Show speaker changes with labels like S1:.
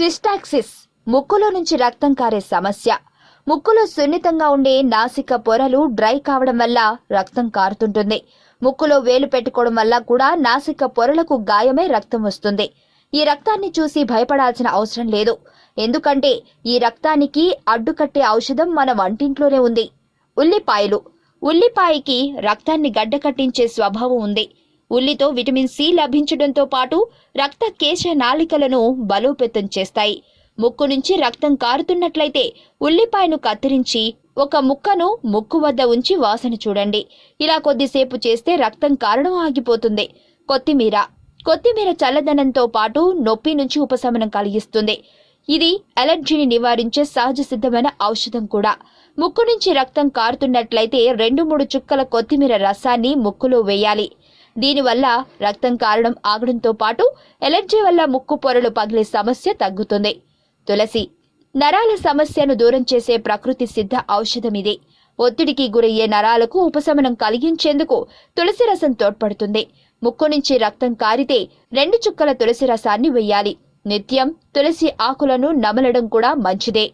S1: సిస్టాక్సిస్ ముక్కులో నుంచి రక్తం కారే సమస్య. ముక్కులో సున్నితంగా ఉండే నాసిక పొరలు డ్రై కావడం వల్ల రక్తం కారుతుంటుంది. ముక్కులో వేలు పెట్టుకోవడం వల్ల కూడా నాసిక పొరలకు గాయమై రక్తం వస్తుంది. ఈ రక్తాన్ని చూసి భయపడాల్సిన అవసరం లేదు. ఎందుకంటే ఈ రక్తానికి అడ్డుకట్టే ఔషధం మన వంటింట్లోనే ఉంది. ఉల్లిపాయలు. ఉల్లిపాయకి రక్తాన్ని గడ్డకట్టించే స్వభావం ఉంది. ఉల్లితో విటమిన్ సి లభించడంతో పాటు రక్త కేశ నాళికలను బలోపేతం చేస్తాయి. ముక్కు నుంచి రక్తం కారుతున్నట్లయితే ఉల్లిపాయను కత్తిరించి ఒక ముక్కను ముక్కు వద్ద ఉంచి వాసన చూడండి. ఇలా కొద్దిసేపు చేస్తే రక్తం కారడం ఆగిపోతుంది. కొత్తిమీర. కొత్తిమీర చల్లదనంతో పాటు నొప్పి నుంచి ఉపశమనం కలిగిస్తుంది. ఇది అలర్జీని నివారించే సహజ సిద్ధమైన ఔషధం కూడా. ముక్కు నుంచి రక్తం కారుతున్నట్లయితే 2-3 చుక్కల కొత్తిమీర రసాన్ని ముక్కులో వేయాలి. దీనివల్ల రక్తం కారడం ఆగడంతో పాటు ఎలర్జీ వల్ల ముక్కు పొరలు పగిలే సమస్య తగ్గుతుంది. తులసి. నరాల సమస్యను దూరం చేసే ప్రకృతి సిద్ధ ఔషధం ఇది. ఒత్తిడికి గురయ్యే నరాలకు ఉపశమనం కలిగించేందుకు తులసి రసం తోడ్పడుతుంది. ముక్కు నుంచి రక్తం కారితే 2 చుక్కల తులసి రసాన్ని వెయ్యాలి. నిత్యం తులసి ఆకులను నమలడం కూడా మంచిదే.